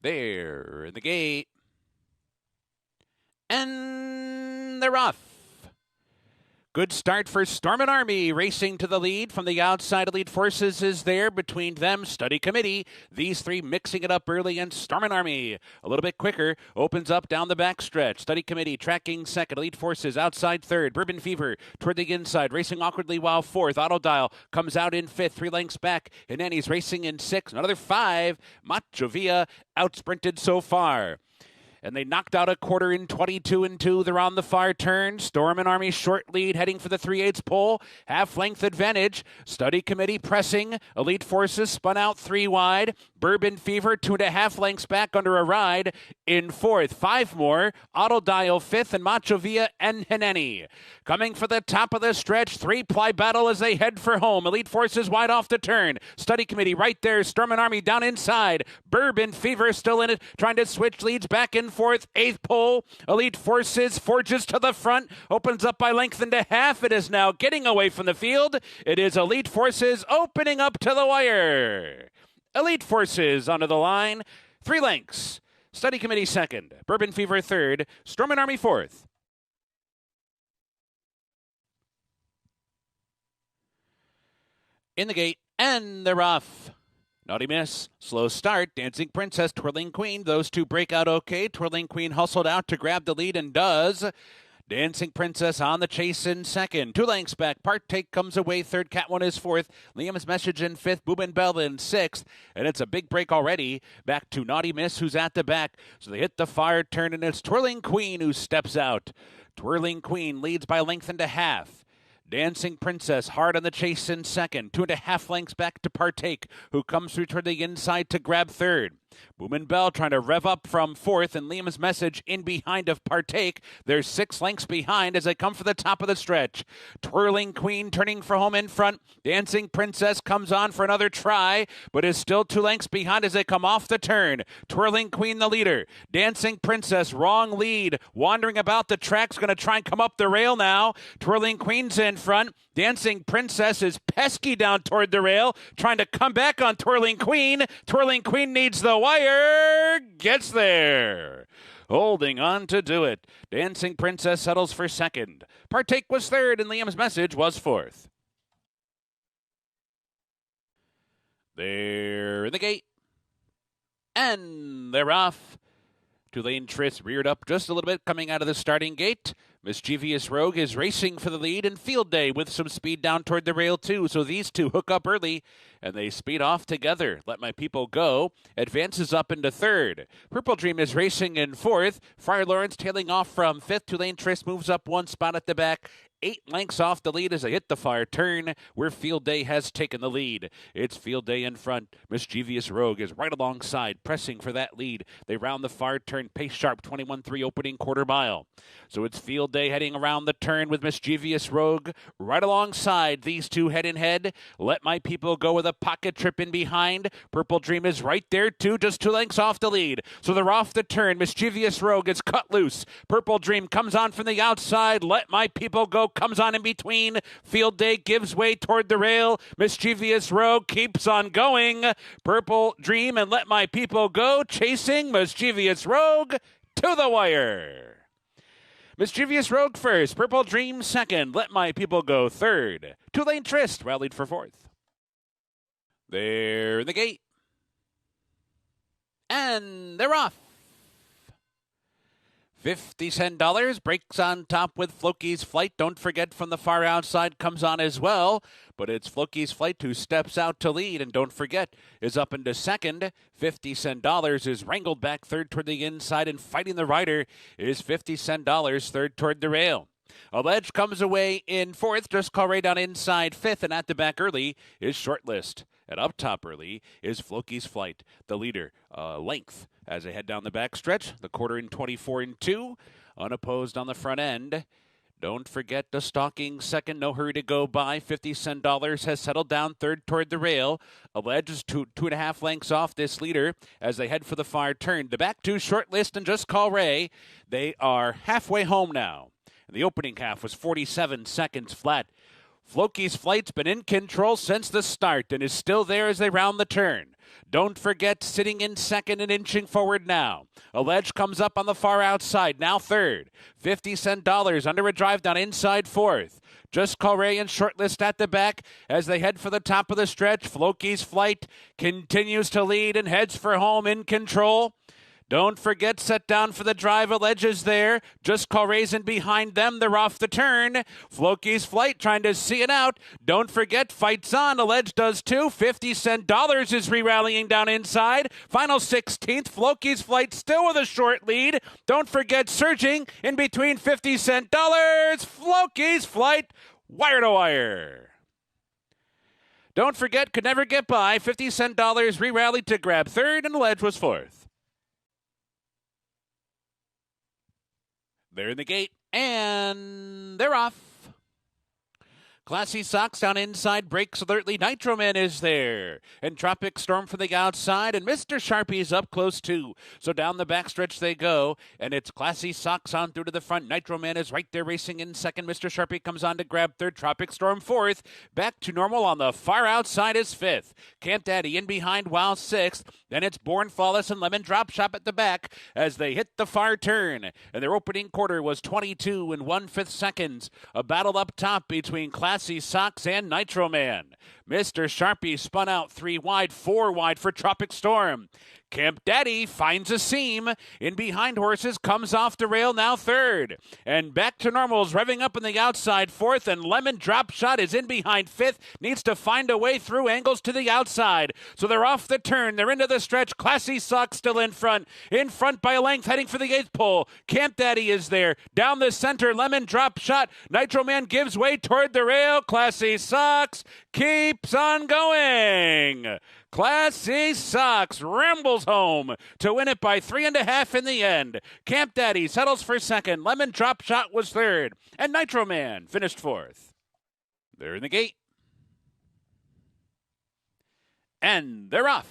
There in the gate. And they're off. Good start for Storm and Army, racing to the lead from the outside. Elite Forces is there between them. Study Committee. These three mixing it up early, and Storm and Army a little bit quicker. Opens up down the backstretch. Study Committee tracking second. Elite Forces outside third. Bourbon Fever toward the inside, racing awkwardly while fourth. Autodial comes out in fifth, 3 lengths back. And then he's racing in sixth. Another 5. Macho Villa outsprinted so far. And they knocked out a quarter in 22 and 2. They're on the far turn. Storm and Army short lead, heading for the 3/8 pole. Half-length advantage. Study Committee pressing. Elite Forces spun out 3 wide. Bourbon Fever 2.5 lengths back under a ride in fourth. 5 more. Autodial fifth, and Macho Villa and Hineni. Coming for the top of the stretch. 3-ply battle as they head for home. Elite Forces wide off the turn. Study Committee right there. Storm and Army down inside. Bourbon Fever still in it, trying to switch leads back in fourth. 8th pole. Elite Forces forges to the front. Opens up by length and a half. It is now getting away from the field. It is Elite Forces opening up to the wire. Elite Forces onto the line. 3 lengths. Study Committee second. Bourbon Fever third. Storm and Army fourth. In the gate, and they're off. Naughty Miss, slow start. Dancing Princess, Twirling Queen. Those two break out okay. Twirling Queen hustled out to grab the lead and does. Dancing Princess on the chase in second. 2 lengths back. Partake comes away third. Cat One is fourth. Liam's Message in fifth. Boom Bell in sixth. And it's a big break already. Back to Naughty Miss, who's at the back. So they hit the fire turn, and it's Twirling Queen who steps out. Twirling Queen leads by length and a half. Dancing Princess hard on the chase in second. 2.5 lengths back to Partake, who comes through toward the inside to grab third. Boom Bell trying to rev up from fourth, and Liam's Message in behind of Partake. They're 6 lengths behind as they come for the top of the stretch. Twirling Queen turning for home in front. Dancing Princess comes on for another try, but is still 2 lengths behind as they come off the turn. Twirling Queen the leader. Dancing Princess, wrong lead. Wandering about the track's going to try and come up the rail now. Twirling Queen's in front. Dancing Princess is pesky down toward the rail, trying to come back on Twirling Queen. Twirling Queen needs the wire. Gets there. Holding on to do it. Dancing Princess settles for second. Partake was third, and Liam's Message was fourth. They're in the gate. And they're off. Tulane Tris reared up just a little bit coming out of the starting gate. Mischievous Rogue is racing for the lead, and Field Day with some speed down toward the rail too. So these two hook up early, and they speed off together. Let My People Go advances up into third. Purple Dream is racing in fourth. Friar Lawrence tailing off from fifth. Tulane Tris moves up 1 spot at the back. 8 lengths off the lead as they hit the fire turn where Field Day has taken the lead. It's Field Day in front. Mischievous Rogue is right alongside, pressing for that lead. They round the fire turn, pace sharp, 21-3 opening quarter mile. So it's Field Day heading around the turn with Mischievous Rogue right alongside. These two head in head. Let My People Go with a pocket trip in behind. Purple Dream is right there too, just 2 lengths off the lead. So they're off the turn. Mischievous Rogue is cut loose. Purple Dream comes on from the outside. Let My People Go comes on in between. Field Day gives way toward the rail. Mischievous Rogue keeps on going. Purple Dream and Let My People Go chasing Mischievous Rogue to the wire. Mischievous Rogue first. Purple Dream second. Let My People Go third. Tulane Tris rallied for fourth. They're in the gate. And they're off. $50 breaks on top with Floki's Flight. Don't forget from the far outside comes on as well. But it's Floki's Flight who steps out to lead. And don't forget is up into second. $50 is wrangled back third toward the inside. And fighting the rider is $50 third toward the rail. Alleged comes away in fourth. Just call right down inside fifth. And at the back early is Shortlist. And up top early is Floki's Flight, the leader, length as they head down the backstretch. The quarter in 24 and 2, unopposed on the front end. Don't forget the stalking second, no hurry to go by. $50 has settled down third toward the rail. Alleged is 2.5 lengths off this leader as they head for the far turn. The back two, Shortlist and Just Call Ray. They are halfway home now. And the opening half was 47 seconds flat. Floki's Flight's been in control since the start and is still there as they round the turn. Don't forget, sitting in second and inching forward now. Alleged comes up on the far outside, now third. 50-cent dollars under a drive down inside fourth. Just Colray and Shortlist at the back as they head for the top of the stretch. Floki's Flight continues to lead and heads for home in control. Don't forget, set down for the drive. Alleges there. Just Colray's in behind them. They're off the turn. Floki's Flight trying to see it out. Don't forget, fights on. Alleged does too. 50-cent dollars is re-rallying down inside. Final 16th. Floki's Flight still with a short lead. Don't forget, surging in between 50-cent dollars. Floki's Flight, wire to wire. Don't forget, could never get by. 50-cent dollars re-rallied to grab third, and Alleged was fourth. They're in the gate, and they're off. Classy Sox down inside, breaks alertly. Nitro Man is there. And Tropic Storm from the outside, and Mr. Sharpie's up close too. So down the backstretch they go, and it's Classy Sox on through to the front. Nitro Man is right there racing in second. Mr. Sharpie comes on to grab third. Tropic Storm fourth. Back to normal on the far outside is fifth. Camp Daddy in behind while sixth. Then it's Born Flawless and Lemon Drop Shop at the back as they hit the far turn. And their opening quarter was 22 1/5 seconds. A battle up top between Classy Sox and Nitro Man. Mr. Sharpie spun out 3 wide, 4 wide for Tropic Storm. Camp Daddy finds a seam. In behind horses, comes off the rail, now third. And back to normals, revving up in the outside fourth, and Lemon Drop Shot is in behind fifth. Needs to find a way through, angles to the outside. So they're off the turn, they're into the stretch. Classy Sox still in front by a length, heading for the eighth pole. Camp Daddy is there. Down the center, Lemon Drop Shot. Nitro Man gives way toward the rail. Classy Sox keeps on going. Classy Sox rambles home to win it by 3.5 in the end. Camp Daddy settles for second. Lemon Drop Shot was third. And Nitro Man finished fourth. They're in the gate. And they're off.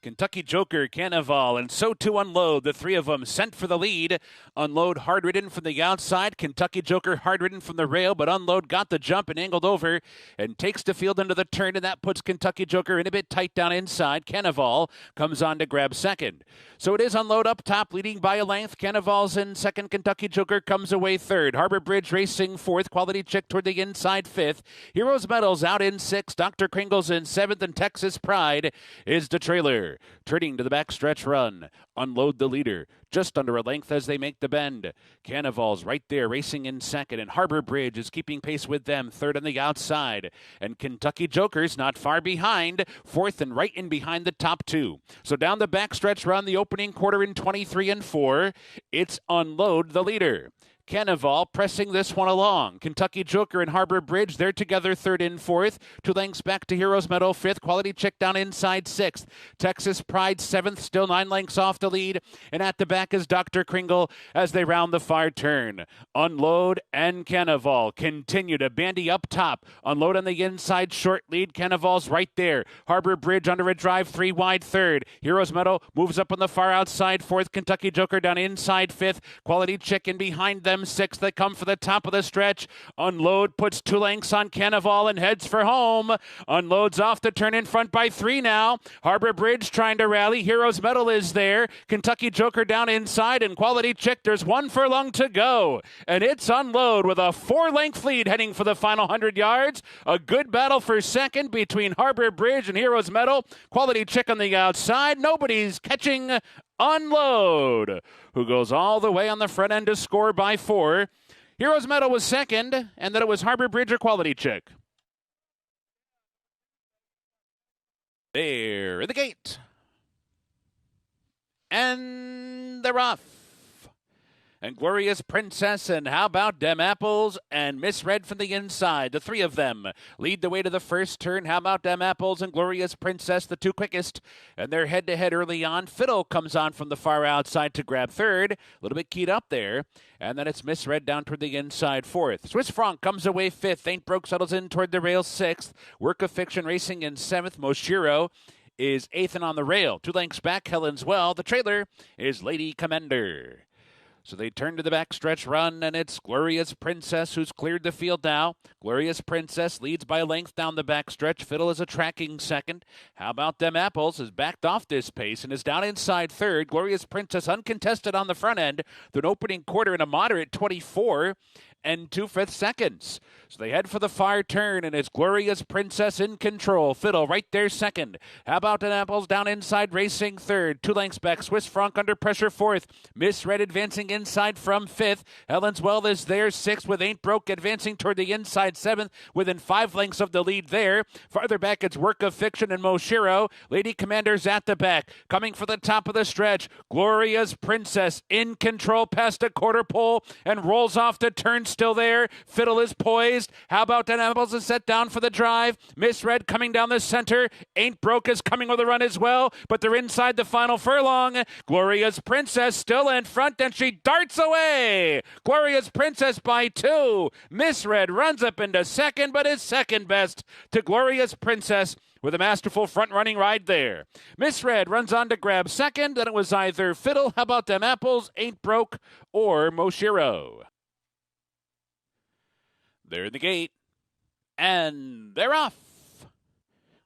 Kentucky Joker, Carnival, and so to Unload. The three of them sent for the lead. Unload hard-ridden from the outside. Kentucky Joker hard-ridden from the rail, but Unload got the jump and angled over and takes the field into the turn, and that puts Kentucky Joker in a bit tight down inside. Carnival comes on to grab second. So it is Unload up top, leading by a length. Carnival's in second. Kentucky Joker comes away third. Harbor Bridge racing fourth. Quality Chick toward the inside fifth. Heroes Medals out in sixth. Dr. Kringle's in seventh, and Texas Pride is the trailer. Turning to the backstretch run. Unload the leader. Just under a length as they make the bend. Carnival's right there racing in second, and Harbor Bridge is keeping pace with them, third on the outside. And Kentucky Joker's not far behind, fourth and right in behind the top two. So down the backstretch run, the opening quarter in 23 4. It's Unload the leader. Carnival pressing this one along. Kentucky Joker and Harbor Bridge, they're together third and fourth. 2 lengths back to Heroes Medal fifth. Quality Chick down inside sixth. Texas Pride seventh, still 9 lengths off the lead. And at the back is Dr. Kringle as they round the far turn. Unload and Carnival continue to bandy up top. Unload on the inside, short lead. Carnival's right there. Harbor Bridge under a drive, 3 wide third. Heroes Medal moves up on the far outside fourth. Kentucky Joker down inside fifth. Quality Chick in behind them. Six that come for the top of the stretch. Unload puts 2 lengths on Carnival and heads for home. Unloads off the turn in front by 3 now. Harbor Bridge trying to rally. Heroes Medal is there. Kentucky Joker down inside, and Quality Chick, there's 1 furlong to go. And it's Unload with a 4-length lead heading for the final 100 yards. A good battle for second between Harbor Bridge and Heroes Medal. Quality Chick on the outside. Nobody's catching Unload, who goes all the way on the front end to score by 4. Heroes Medal was second, and then it was Harbor Bridge or Quality Chick. They're in the gate. And they're off. And Glorious Princess, and how about Dem Apples, and Misread from the inside. The 3 of them lead the way to the first turn. How about Dem Apples and Glorious Princess, the 2 quickest? And they're head-to-head early on. Fiddle comes on from the far outside to grab third. A little bit keyed up there. And then it's Misread down toward the inside fourth. Swiss Franc comes away fifth. Ain't Broke settles in toward the rail sixth. Work of Fiction racing in seventh. Moshiro is eighth and on the rail. 2 lengths back, Helen's Well. The trailer is Lady Commander. So they turn to the backstretch run, and it's Glorious Princess who's cleared the field now. Glorious Princess leads by a length down the backstretch. Fiddle is a tracking second. How about Them Apples has backed off this pace and is down inside third. Glorious Princess uncontested on the front end. They're an opening quarter in a moderate 24 and 2/5 seconds. So they head for the far turn, and it's Glorious Princess in control. Fiddle right there second. How about Them Apples down inside racing third. 2 lengths back. Swiss Franc under pressure fourth. Misread advancing inside from fifth. Helen's Well is there sixth with Ain't Broke advancing toward the inside seventh within 5 lengths of the lead there. Farther back it's Work of Fiction and Moshiro. Lady Commander's at the back. Coming for the top of the stretch. Glorious Princess in control past a quarter pole and rolls off the turn still there. Fiddle is poised. How about Them Apples is set down for the drive. Misread coming down the center. Ain't Broke is coming with a run as well, but they're inside the final furlong. Glorious Princess still in front, and she darts away. Glorious Princess by 2. Misread runs up into second, but is second best to Glorious Princess with a masterful front-running ride there. Misread runs on to grab second, then it was either Fiddle, How About Them Apples, Ain't Broke, or Moshiro. They're in the gate, and they're off.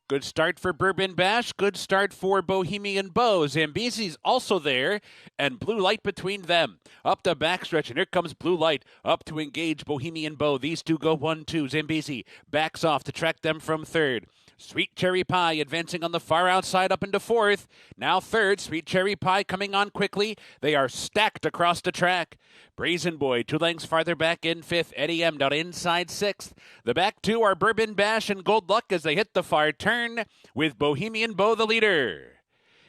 Good start for Bourbon Bash. Good start for Bohemian Bow. Zambezi's also there, and Blue Light between them. Up the backstretch, and here comes Blue Light up to engage Bohemian Bow. These two go 1-2. Zambezi backs off to track them from third. Sweet Cherry Pie advancing on the far outside up into fourth. Now third, Sweet Cherry Pie coming on quickly. They are stacked across the track. Brazen Boy 2 lengths farther back in fifth. Eddie M down inside sixth. The back two are Bourbon Bash and Gold Luck as they hit the far turn with Bohemian Bow the leader.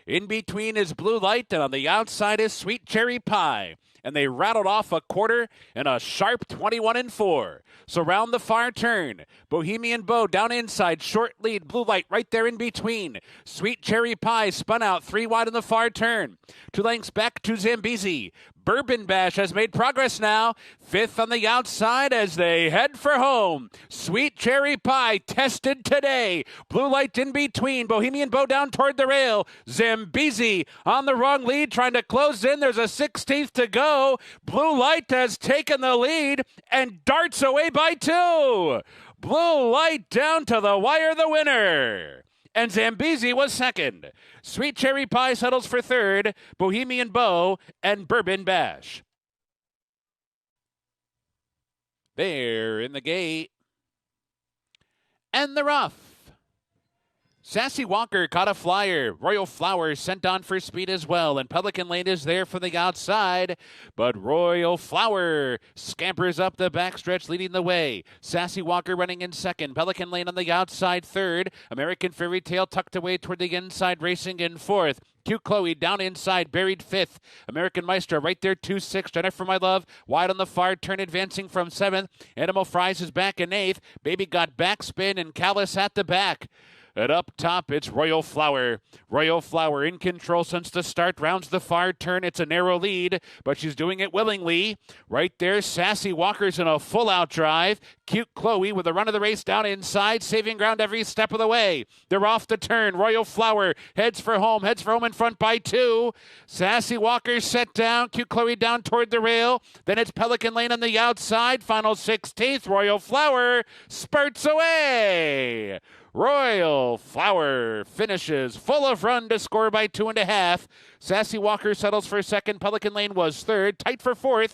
In between is Blue Light, and on the outside is Sweet Cherry Pie. And they rattled off a quarter in a sharp 21-4. So round the far turn, Bohemian Bow down inside, short lead, Blue Light right there in between. Sweet Cherry Pie spun out 3 wide in the far turn. 2 lengths back to Zambezi. Bourbon Bash has made progress now. Fifth on the outside as they head for home. Sweet Cherry Pie tested today. Blue Light in between. Bohemian Bow down toward the rail. Zambezi on the wrong lead trying to close in. There's a 16th to go. Blue Light has taken the lead and darts away by 2. Blue Light down to the wire, the winner. And Zambezi was second. Sweet Cherry Pie settles for third. Bohemian Bow and Bourbon Bash. They're in the gate. And they're off. Sassy Walker caught a flyer. Royal Flower sent on for speed as well. And Pelican Lane is there from the outside. But Royal Flower scampers up the backstretch leading the way. Sassy Walker running in second. Pelican Lane on the outside third. American Fairy Tale tucked away toward the inside racing in fourth. Cute Chloe down inside, buried fifth. American Maestro right there, 2-6. Jennifer My Love wide on the far turn, advancing from seventh. Animal Fries is back in eighth. Baby got backspin and Callus at the back. And up top, it's Royal Flower. Royal Flower in control since the start. Rounds the far turn. It's a narrow lead, but she's doing it willingly. Right there, Sassy Walker's in a full-out drive. Cute Chloe with a run of the race down inside, saving ground every step of the way. They're off the turn. Royal Flower heads for home in front by 2. Sassy Walker set down. Cute Chloe down toward the rail. Then it's Pelican Lane on the outside. Final 16th. Royal Flower spurts away. Royal Flower finishes full of run to score by 2.5. Sassy Walker settles for second. Pelican Lane was third. Tight for fourth.